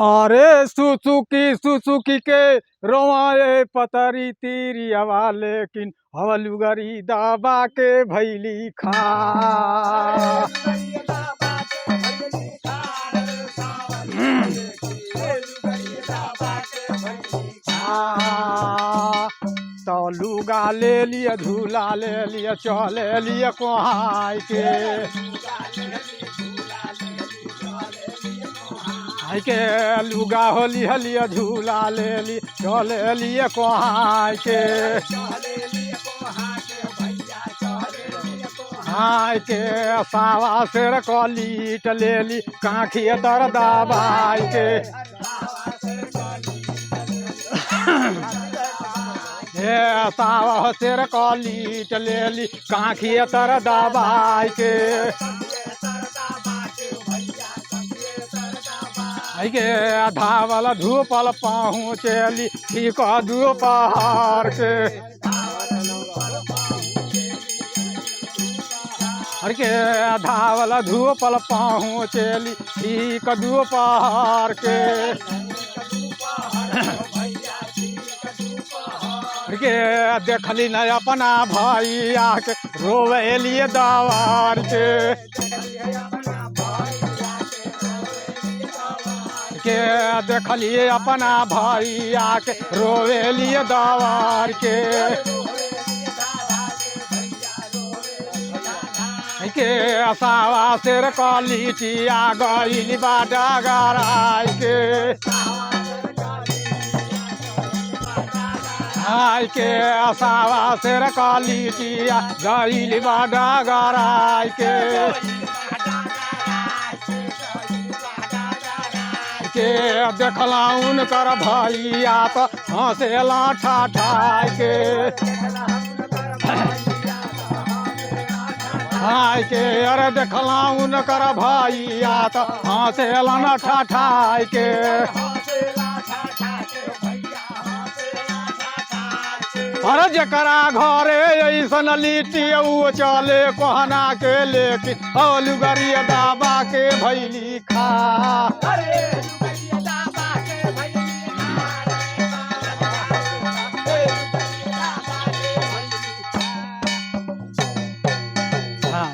अरे सुसुकी के रोवाए पतरी तेरी हवा लेकिन हवलुगरी दबा के भैली खा। तो लुगा ले लिया झूला ले लिया चले लिया कोहाई के के लुगा होली हलिया झूला ले ली चले लिए कोहाई के हाय के सावा शेर कलीट ले ली काखी दर दबाई के सावा शेर कलीट ले ली काखी तर दबाई के के धावल धूपल पहुँचली ठीक दोपहर के के धावल धूपल पहुँचली ठीक दोपहर के देखली न अपना भैया के रोवेलिए दवार के देखलिए अपना भैया के रोवेलिए दवार के सावा शेर कलिटिया गइली बाडा गराई के आय के सावा शेर कलिटिया गइली बाडा गराई के देखला उनकर भैया तो हंसेला ठाठाई के हाय के अरे देखला उनकर भैया तो हंसेला न ठाठाई के अरे जकरा घरे ऐसन लिट्टी उ चले कोहना के लेके लुगरिया दबा के भैली खा।